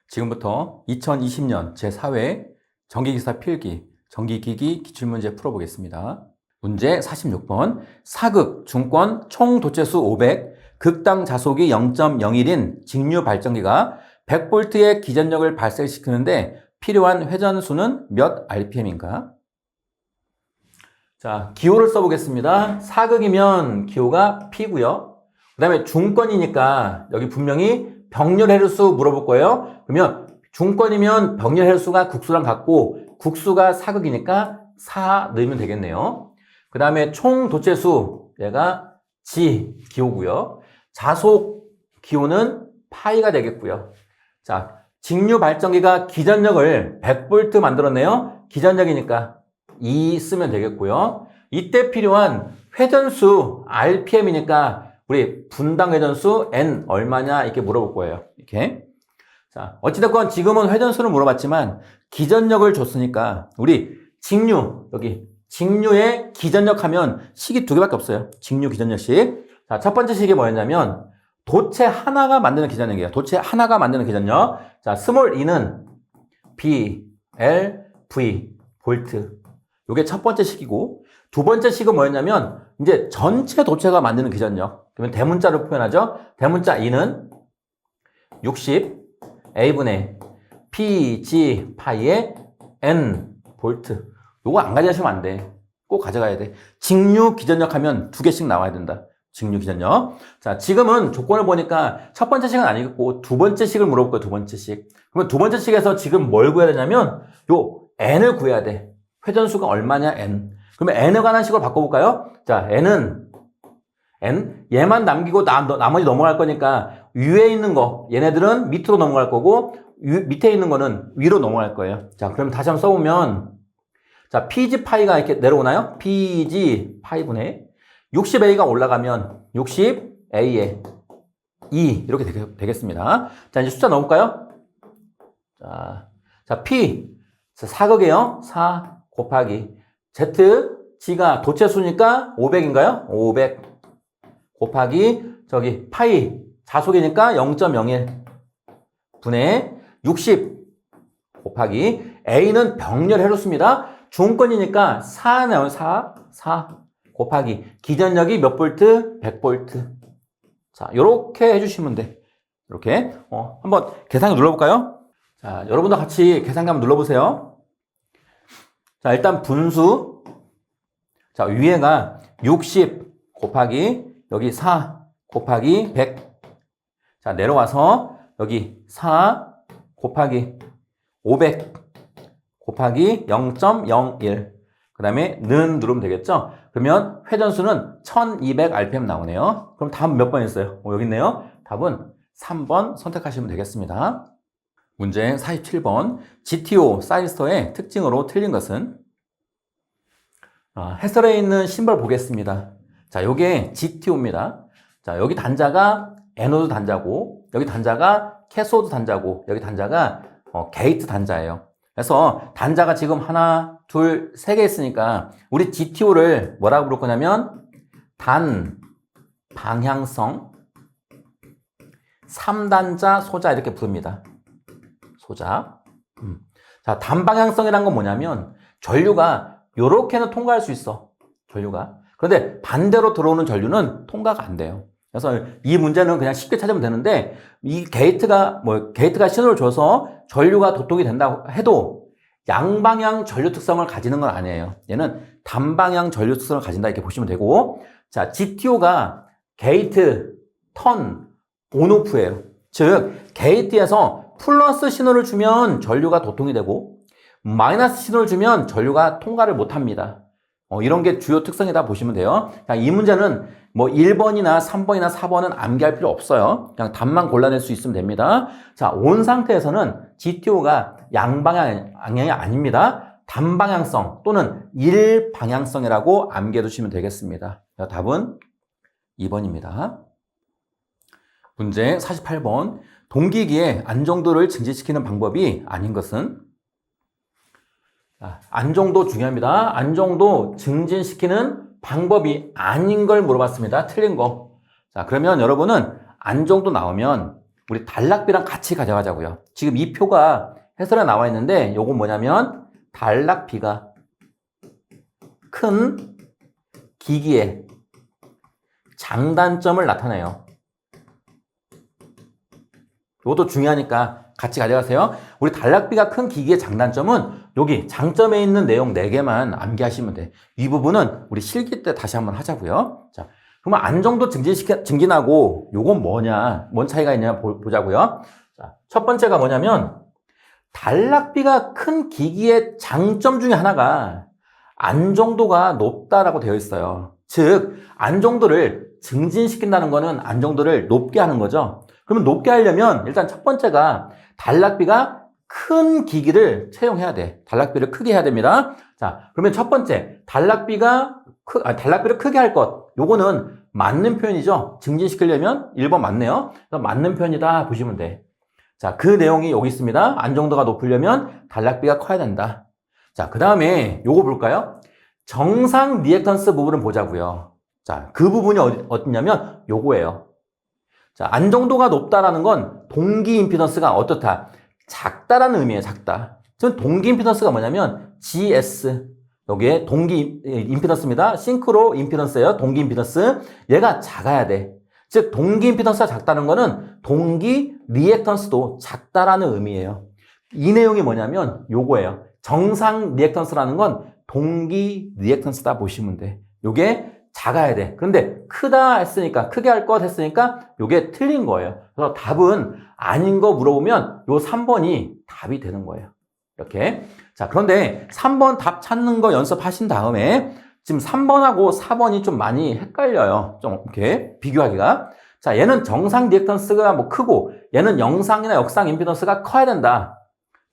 지금부터 2020년 제4회 전기기사 필기, 전기기기 기출문제 풀어보겠습니다. 문제 46번, 사극, 중권, 총 도체수 500, 극당 자속이 0.01인 직류 발전기가 100V의 기전력을 발생시키는데 필요한 회전수는 몇 RPM인가? 자, 기호를 써보겠습니다. 사극이면 기호가 P고요. 그 다음에 중권이니까 여기 분명히 병렬 해류수 물어볼 거예요. 그러면 중권이면 병렬 해류수가 국수랑 같고 국수가 사극이니까 4 넣으면 되겠네요. 그 다음에 총 도체수 얘가 G 기호고요. 자속 기호는 파이가 되겠고요. 자, 직류 발전기가 기전력을 100V 만들었네요. 기전력이니까 2 쓰면 되겠고요. 이때 필요한 회전수 RPM이니까 우리 분당 회전수 N 얼마냐 이렇게 물어볼 거예요. 이렇게. 자, 어찌됐건 지금은 회전수를 물어봤지만 기전력을 줬으니까 우리 직류, 여기 직류의 기전력 하면 식이 2개밖에 없어요. 직류 기전력식. 자, 첫 번째 식이 뭐였냐면 도체 하나가 만드는 기전력이에요. 도체 하나가 만드는 기전력. 자, 스몰 e는 B, L, V, 볼트. 이게 첫 번째 식이고, 두 번째 식은 뭐였냐면 이제 전체 도체가 만드는 기전력. 그러면 대문자로 표현하죠. 대문자 e는 60 A분의 PG 파이의 N 볼트. 요거 안 가져가시면 안 돼. 꼭 가져가야 돼. 직류 기전력 하면 2개씩 나와야 된다. 직류 기전력. 자, 지금은 조건을 보니까 첫 번째 식은 아니겠고 두 번째 식을 물어볼 거예요. 두 번째 식. 그러면 두 번째 식에서 지금 뭘 구해야 되냐면 요 N을 구해야 돼. 회전수가 얼마냐 N. 그러면 N에 관한 식으로 바꿔볼까요? 자, N은 N 얘만 남기고 나머지 넘어갈 거니까 위에 있는 거 얘네들은 밑으로 넘어갈 거고 밑에 있는 거는 위로 넘어갈 거예요. 자, 그럼 다시 한번 써보면 자, PG 파이가 이렇게 내려오나요? PG 파이분의 60A가 올라가면 60A에 2 이렇게 되겠습니다. 자, 이제 숫자 넣어볼까요? 자, P 사극이에요. 4 곱하기 Z G가 도체수니까 500인가요? 500 곱하기 저기 파이 자속이니까 0.01 분의 60 곱하기 A는 병렬 해로수입니다. 중권이니까 4네요. 4 곱하기 기전력이 몇 볼트? 100V. 자, 요렇게 해주시면 돼. 이렇게 한번 계산기 눌러볼까요? 자, 여러분도 같이 계산기 한번 눌러보세요. 자, 일단 분수. 자, 위에가 60 곱하기 여기 4 곱하기 100. 자, 내려와서 여기 4 곱하기 500 곱하기 0.01. 그 다음에 는 누르면 되겠죠? 그러면 회전수는 1200rpm 나오네요. 그럼 답은 몇 번 있어요? 여기 있네요. 답은 3번 선택하시면 되겠습니다. 문제 47번. GTO 사이스터의 특징으로 틀린 것은? 해설에 있는 심벌 보겠습니다. 자, 요게 GTO입니다. 자, 여기 단자가 에노드 단자고, 여기 단자가 캐소드 단자고, 여기 단자가 게이트 단자예요. 그래서 단자가 지금 하나, 둘, 3개 있으니까 우리 GTO를 뭐라고 부를 거냐면 단 방향성 3단자 소자 이렇게 부릅니다. 소자. 자, 단방향성이란 건 뭐냐면 전류가 요렇게는 통과할 수 있어. 전류가. 그런데 반대로 들어오는 전류는 통과가 안 돼요. 그래서 이 문제는 그냥 쉽게 찾으면 되는데 이 게이트가 신호를 줘서 전류가 도통이 된다고 해도 양방향 전류 특성을 가지는 건 아니에요. 얘는 단방향 전류 특성을 가진다 이렇게 보시면 되고, 자, GTO가 게이트, 턴, 온오프예요. 즉 게이트에서 플러스 신호를 주면 전류가 도통이 되고 마이너스 신호를 주면 전류가 통과를 못 합니다. 이런 게 주요 특성이다 보시면 돼요. 이 문제는 뭐 1번이나 3번이나 4번은 암기할 필요 없어요. 그냥 답만 골라낼 수 있으면 됩니다. 자, 온 상태에서는 GTO가 양방향이 아닙니다. 단방향성 또는 일방향성이라고 암기해 두시면 되겠습니다. 답은 2번입니다. 문제 48번. 동기기의 안정도를 증진시키는 방법이 아닌 것은? 안정도 중요합니다. 안정도 증진시키는 방법이 아닌 걸 물어봤습니다. 틀린 거. 자, 그러면 여러분은 안정도 나오면 우리 단락비랑 같이 가져가자고요. 지금 이 표가 해설에 나와 있는데 요건 뭐냐면 단락비가 큰 기기의 장단점을 나타내요. 이것도 중요하니까 같이 가져가세요. 우리 단락비가 큰 기기의 장단점은 여기 장점에 있는 내용 4개만 암기하시면 돼. 이 부분은 우리 실기 때 다시 한번 하자고요. 자, 그러면 안정도 증진하고 요건 뭐냐, 뭔 차이가 있냐 보자고요. 자, 첫 번째가 뭐냐면 단락비가 큰 기기의 장점 중에 하나가 안정도가 높다라고 되어 있어요. 즉, 안정도를 증진시킨다는 거는 안정도를 높게 하는 거죠. 그러면 높게 하려면 일단 첫 번째가 단락비가 큰 기기를 채용해야 돼. 단락비를 크게 해야 됩니다. 자, 그러면 첫 번째, 단락비를 크게 할 것. 요거는 맞는 표현이죠. 증진시키려면 1번 맞네요. 그래서 맞는 표현이다 보시면 돼. 자, 그 내용이 여기 있습니다. 안정도가 높으려면 단락비가 커야 된다. 자, 그 다음에 요거 볼까요? 정상 리액턴스 부분을 보자고요. 자, 그 부분이 어디냐면 요거예요. 자, 안정도가 높다라는 건 동기 임피던스가 어떻다? 작다라는 의미예요, 작다. 지금 동기 임피던스가 뭐냐면 GS. 여기에 동기 임피던스입니다. 싱크로 임피던스예요. 동기 임피던스. 얘가 작아야 돼. 즉, 동기 임피던스가 작다는 거는 동기 리액턴스도 작다라는 의미예요. 이 내용이 뭐냐면 요거예요. 정상 리액턴스라는 건 동기 리액턴스다 보시면 돼. 요게 작아야 돼. 그런데 크다 했으니까, 크게 할 것 했으니까 요게 틀린 거예요. 그래서 답은 아닌 거 물어보면 요 3번이 답이 되는 거예요. 이렇게. 자, 그런데 3번 답 찾는 거 연습하신 다음에 지금 3번하고 4번이 좀 많이 헷갈려요. 좀 이렇게 비교하기가. 자, 얘는 정상 리액턴스가 뭐 크고 얘는 영상이나 역상 임피던스가 커야 된다.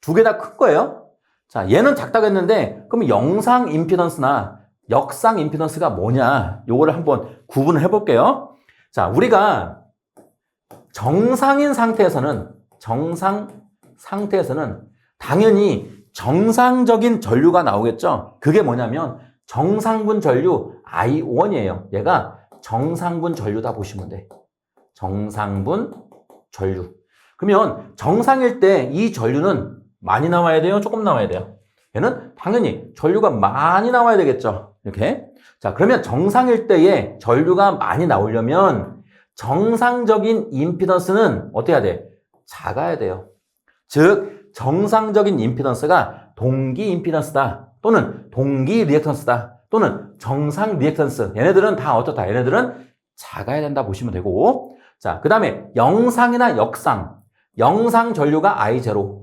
두 개 다 큰 거예요. 자, 얘는 작다고 했는데 그럼 영상 임피던스나 역상 임피던스가 뭐냐? 요거를 한번 구분을 해볼게요. 자, 우리가 정상 상태에서는 당연히 정상적인 전류가 나오겠죠? 그게 뭐냐면 정상분 전류 I1이에요. 얘가 정상분 전류다 보시면 돼. 정상분 전류. 그러면 정상일 때 이 전류는 많이 나와야 돼요? 조금 나와야 돼요? 얘는 당연히 전류가 많이 나와야 되겠죠. 이렇게. 자, 그러면 정상일 때에 전류가 많이 나오려면 정상적인 임피던스는 어떻게 해야 돼? 작아야 돼요. 즉, 정상적인 임피던스가 동기 임피던스다. 또는 동기 리액턴스다. 또는 정상 리액턴스. 얘네들은 다 어떻다? 얘네들은 작아야 된다 보시면 되고. 자, 그 다음에 영상이나 역상. 영상 전류가 I0.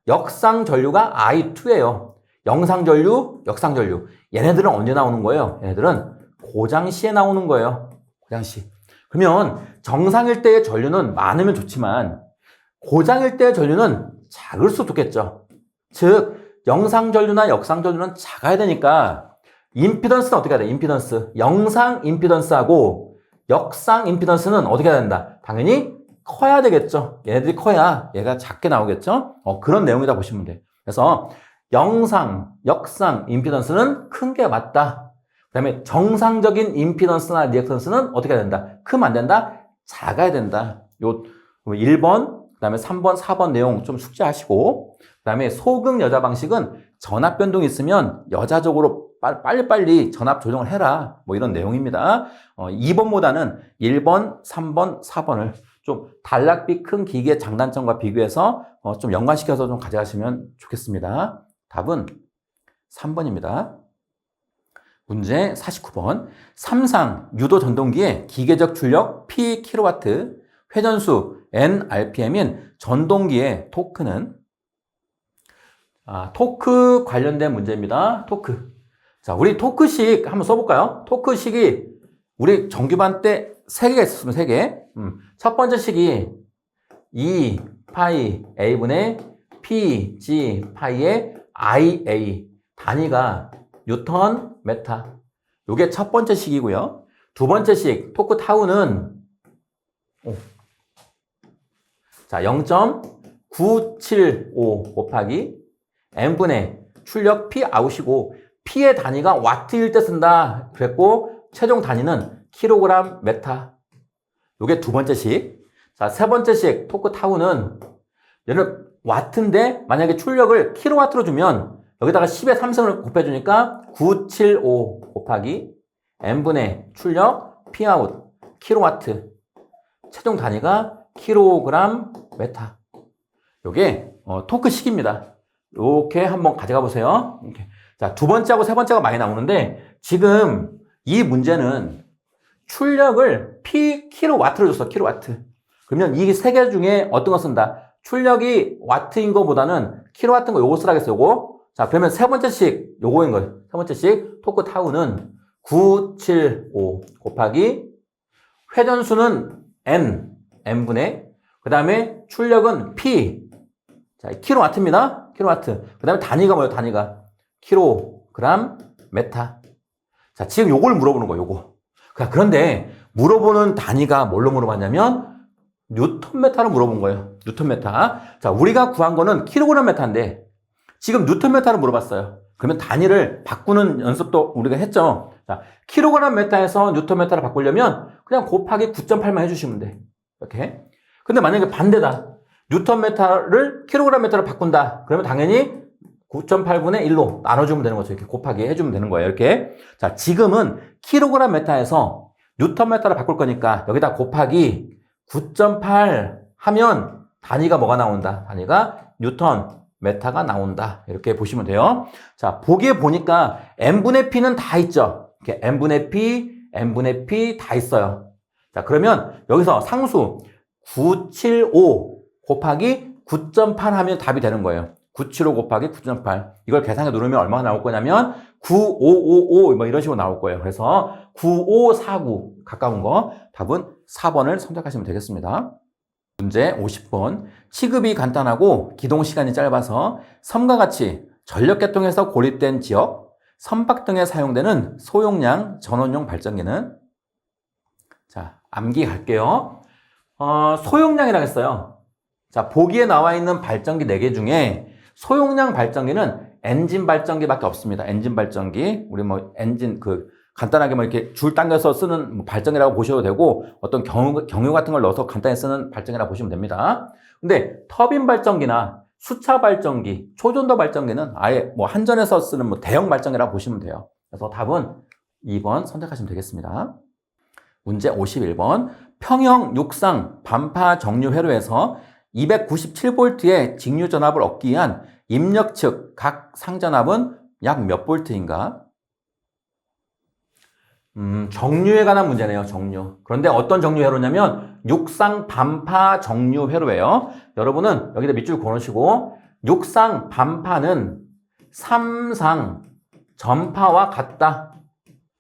역상 전류가 I2예요. 영상 전류, 역상 전류. 얘네들은 언제 나오는 거예요? 얘네들은 고장시에 나오는 거예요. 고장시. 그러면 정상일 때의 전류는 많으면 좋지만 고장일 때의 전류는 작을수록 좋겠죠. 즉, 영상 전류나 역상 전류는 작아야 되니까 임피던스는 어떻게 해야 돼? 임피던스. 영상 임피던스하고 역상 임피던스는 어떻게 해야 된다? 당연히 커야 되겠죠. 얘네들이 커야 얘가 작게 나오겠죠. 그런 내용이다 보시면 돼. 그래서 영상, 역상 임피던스는 큰 게 맞다. 그 다음에 정상적인 임피던스나 리액턴스는 어떻게 해야 된다? 크면 안 된다? 작아야 된다. 요 1번, 그 다음에 3번, 4번 내용 좀 숙지하시고, 그 다음에 소극 여자 방식은 전압 변동이 있으면 여자적으로 빨리빨리 전압 조정을 해라. 뭐 이런 내용입니다. 2번보다는 1번, 3번, 4번을 좀 단락비 큰 기기의 장단점과 비교해서 좀 연관시켜서 좀 가져가시면 좋겠습니다. 답은 3번입니다. 문제 49번. 3상 유도 전동기의 기계적 출력 P kW, 회전수 N rpm인 전동기의 토크는 토크 관련된 문제입니다. 토크. 자, 우리 토크식 한번 써볼까요? 토크식이 우리 정규반 때 3개가 있었으면 3개. 첫 번째 식이 2 파이 A분의 P G 파이의 IA. 단위가 뉴턴 메타. 요게 첫 번째 식이고요. 두 번째 식, 토크 타우는 자, 0.975 곱하기 N분의 출력 P 아웃이고 P의 단위가 와트일 때 쓴다 그랬고 최종 단위는 킬로그램 메타. 요게 두 번째 식. 자, 세 번째식 토크 타우는 얘는 와트인데 만약에 출력을 킬로와트로 주면 여기다가 10의 3승을 곱해주니까 975 곱하기 n분의 출력 Pout 킬로와트 최종 단위가 킬로그램 메타. 요게 토크식입니다. 이렇게 한번 가져가 보세요. 이렇게. 자, 두 번째하고 세 번째가 많이 나오는데 지금 이 문제는 출력을 킬로와트로 줬어. 킬로와트. 그러면 이 세 개 중에 어떤 거 쓴다? 출력이 와트인 거보다는 킬로와트인 거 요거 쓰라겠어. 요거. 자, 그러면 세 번째씩 요거인 거예요. 세 번째씩 토크 타우는 975 곱하기 회전수는 n분의 그 다음에 출력은 P. 자, 킬로와트입니다. 킬로와트. 그 다음에 단위가 뭐예요? 단위가 킬로그램 메타. 자, 지금 요걸 물어보는 거예요. 요거. 그런데 물어보는 단위가 뭘로 물어봤냐면 뉴턴 메타로 물어본 거예요. 뉴턴 메타. 자, 우리가 구한 거는 킬로그램 메타인데 지금 뉴턴 메타로 물어봤어요. 그러면 단위를 바꾸는 연습도 우리가 했죠. 자, 킬로그램 메타에서 뉴턴 메타를 바꾸려면 그냥 곱하기 9.8만 해주시면 돼. 이렇게. 근데 만약에 반대다. 뉴턴 메타를 킬로그램 메타로 바꾼다. 그러면 당연히 9.8분의 1로 나눠주면 되는 거죠. 이렇게 곱하기 해주면 되는 거예요. 이렇게. 자, 지금은 킬로그램 메타에서 뉴턴 메타를 바꿀 거니까 여기다 곱하기 9.8 하면 단위가 뭐가 나온다? 단위가 뉴턴 메타가 나온다. 이렇게 보시면 돼요. 자, 보기에 보니까 n분의 p는 다 있죠. 이렇게 n분의 p 다 있어요. 자, 그러면 여기서 상수 975 곱하기 9.8 하면 답이 되는 거예요. 975 곱하기 9.8. 이걸 계산해 놓으면 얼마가 나올 거냐면 9555 뭐 이런 식으로 나올 거예요. 그래서 9549 가까운 거 답은 4번을 선택하시면 되겠습니다. 문제 50번. 취급이 간단하고 기동 시간이 짧아서 섬과 같이 전력 계통에서 고립된 지역, 선박 등에 사용되는 소용량 전원용 발전기는 자, 암기 갈게요. 소용량이라고 했어요. 자, 보기에 나와 있는 발전기 4개 중에 소용량 발전기는 엔진 발전기밖에 없습니다. 엔진 발전기. 우리 뭐 엔진 간단하게 뭐 이렇게 줄 당겨서 쓰는 발전기라고 보셔도 되고 어떤 경유 같은 걸 넣어서 간단히 쓰는 발전기라고 보시면 됩니다. 근데 터빈 발전기나 수차 발전기, 초전도 발전기는 아예 뭐 한전에서 쓰는 뭐 대형 발전기라고 보시면 돼요. 그래서 답은 2번 선택하시면 되겠습니다. 문제 51번. 평형 육상 반파 정류 회로에서 297V의 직류 전압을 얻기 위한 입력 측 각 상전압은 약 몇 볼트인가? 정류에 관한 문제네요. 정류. 그런데 어떤 정류 회로냐면 육상 반파 정류 회로예요. 여러분은 여기다 밑줄 그어놓으시고 육상 반파는 삼상 전파와 같다.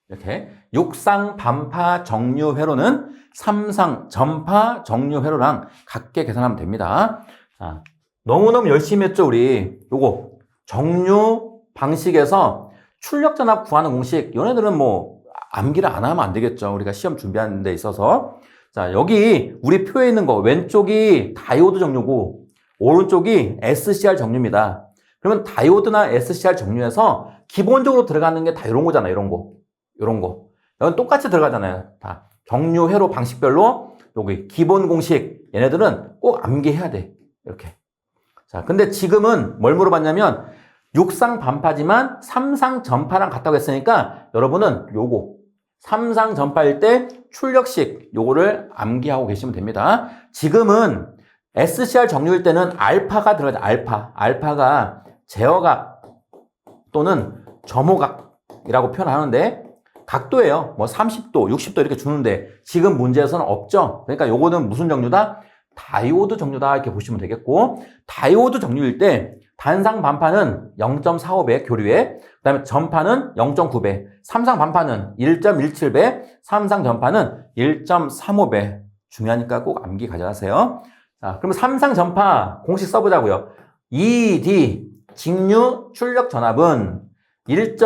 이렇게 육상 반파 정류 회로는 삼상 전파 정류 회로랑 같게 계산하면 됩니다. 자, 너무너무 열심히 했죠, 우리. 요거 정류 방식에서 출력 전압 구하는 공식. 얘네들은 뭐 암기를 안 하면 안 되겠죠. 우리가 시험 준비하는 데 있어서. 자, 여기 우리 표에 있는 거 왼쪽이 다이오드 정류고 오른쪽이 SCR 정류입니다. 그러면 다이오드나 SCR 정류에서 기본적으로 들어가는 게 다 이런 거잖아요. 이런 거. 이런 거. 이건 똑같이 들어가잖아요. 다. 정류 회로 방식별로 여기 기본 공식 얘네들은 꼭 암기해야 돼. 이렇게. 자, 근데 지금은 뭘 물어봤냐면 육상 반파지만 삼상 전파랑 같다고 했으니까 여러분은 요거 삼상 전파일 때 출력식 요거를 암기하고 계시면 됩니다. 지금은 SCR 정류일 때는 알파가 들어가죠. 알파가 제어각 또는 점호각이라고 표현하는데 각도예요. 뭐 30도, 60도 이렇게 주는데 지금 문제에서는 없죠. 그러니까 요거는 무슨 정류다? 다이오드 정류다 이렇게 보시면 되겠고 다이오드 정류일 때 단상 반파는 0.45배 교류에 그 다음에 전파는 0.9배 삼상 반파는 1.17배 삼상 전파는 1.35배 중요하니까 꼭 암기 가져가세요. 자, 그럼 삼상 전파 공식 써보자고요. ED 직류 출력 전압은 1.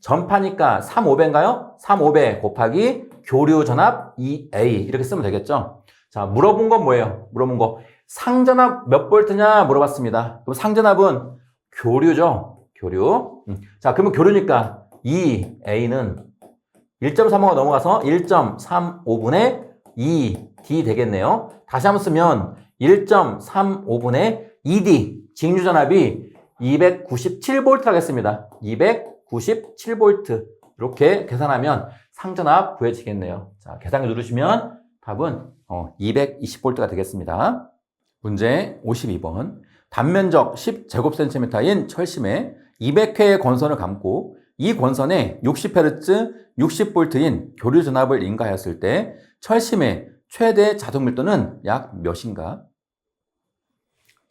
전파니까 3,500인가요? 3,500 곱하기 교류 전압 EA 이렇게 쓰면 되겠죠. 자, 물어본 건 뭐예요? 물어본 거 상전압 몇 볼트냐 물어봤습니다. 그럼 상전압은 교류죠. 교류. 자, 그러면 교류니까 EA는 1.35가 넘어가서 1.35분의 2D 되겠네요. 다시 한번 쓰면 1.35분의 2D 직류전압이 297V 하겠습니다. 297V. 이렇게 계산하면 상전압 구해지겠네요. 자, 계산기 누르시면 답은 220V가 되겠습니다. 문제 52번. 단면적 10제곱cm인 철심에 200회의 권선을 감고 이 권선에 60Hz, 60V인 교류 전압을 인가하였을 때 철심의 최대 자동 밀도는 약 몇인가?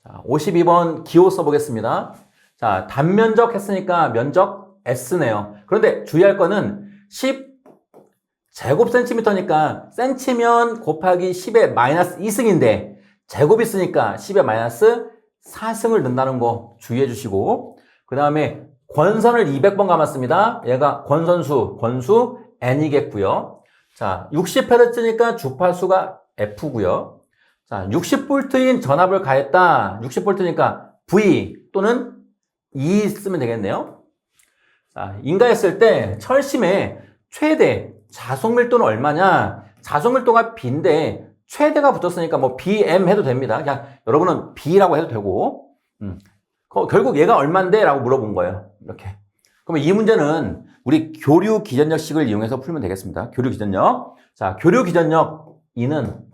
자, 52번 기호 써보겠습니다. 자, 단면적 했으니까 면적 S네요. 그런데 주의할 거는 10제곱cm니까 센치면 곱하기 10의 마이너스 2승인데 제곱이 있으니까 10의 마이너스 4승을 넣는다는 거 주의해 주시고, 그 다음에 권선을 200번 감았습니다. 얘가 권선수, 권수 N이겠고요. 자, 60Hz니까 주파수가 F고요. 자, 60V인 전압을 가했다. 60V니까 V 또는 E 쓰면 되겠네요. 자, 인가했을 때 철심의 최대 자속 밀도는 얼마냐? 자속 밀도가 B인데 최대가 붙었으니까 뭐 BM 해도 됩니다. 그냥 여러분은 B라고 해도 되고, 결국 얘가 얼만데? 라고 물어본 거예요. 이렇게. 그러면 이 문제는 우리 교류 기전력식을 이용해서 풀면 되겠습니다. 교류 기전력. 자, 교류 기전력 E는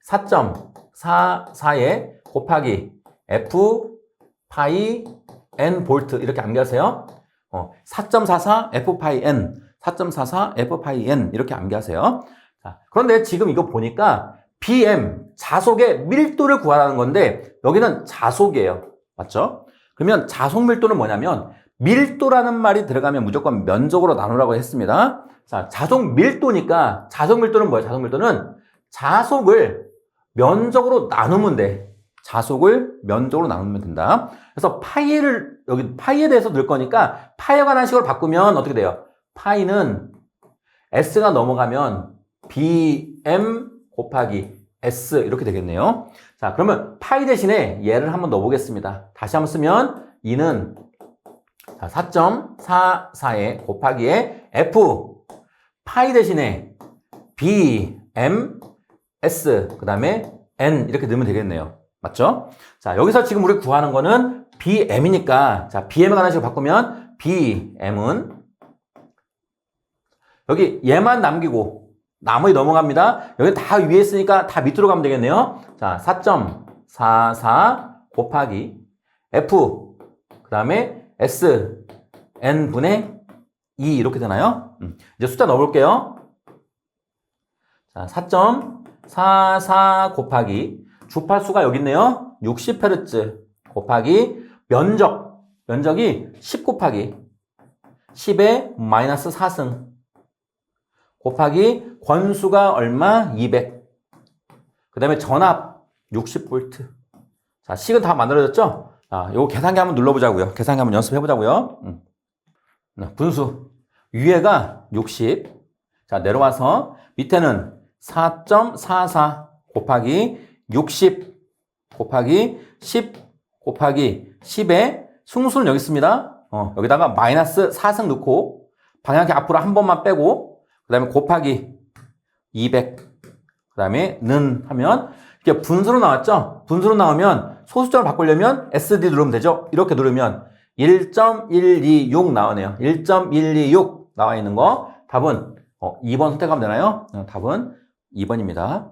4.44에 곱하기 F 파이 N 볼트 이렇게 암기하세요. 4.44 F 파이 N, 4.44 F 파이 N 이렇게 암기하세요. 자, 그런데 지금 이거 보니까 BM, 자속의 밀도를 구하라는 건데 여기는 자속이에요. 맞죠? 그러면 자속 밀도는 뭐냐면 밀도라는 말이 들어가면 무조건 면적으로 나누라고 했습니다. 자, 자속 밀도니까 자속 밀도는 뭐예요? 자속 밀도는 자속을 면적으로 나누면 돼. 자속을 면적으로 나누면 된다. 그래서 파이를 여기 파이에 대해서 넣을 거니까 파이에 관한 식으로 바꾸면 어떻게 돼요? 파이는 S가 넘어가면 BM 곱하기 S 이렇게 되겠네요. 자, 그러면 파이 대신에 얘를 한번 넣어보겠습니다. 다시 한번 쓰면 E는 4.44에 곱하기에 F 파이 대신에 BM S 그 다음에 N 이렇게 넣으면 되겠네요. 맞죠? 자, 여기서 지금 우리 구하는 거는 BM이니까 자, BM에 관한 식으로 바꾸면 BM은 여기 얘만 남기고 나머지 넘어갑니다. 여기 다 위에 있으니까 다 밑으로 가면 되겠네요. 자, 4.44 곱하기 F 그 다음에 S N분의 2 이렇게 되나요? 이제 숫자 넣어볼게요. 자, 4.44 곱하기 주파수가 여기 있네요. 60Hz 곱하기 면적이 10 곱하기 10의 마이너스 4승 곱하기 권수가 얼마? 200. 그 다음에 전압 60V. 자, 식은 다 만들어졌죠? 자, 요거 계산기 한번 눌러보자고요. 계산기 한번 연습해보자고요. 분수. 위에가 60. 자, 내려와서 밑에는 4.44 곱하기 60 곱하기 10 곱하기 10에 승수는 여기 있습니다. 여기다가 마이너스 4승 넣고 방향키 앞으로 한 번만 빼고 그 다음에 곱하기 200 그 다음에 는 하면 이게 분수로 나왔죠? 분수로 나오면 소수점을 바꾸려면 SD 누르면 되죠? 이렇게 누르면 1.126 나오네요. 1.126 나와 있는 거 답은 2번 선택하면 되나요? 답은 2번입니다.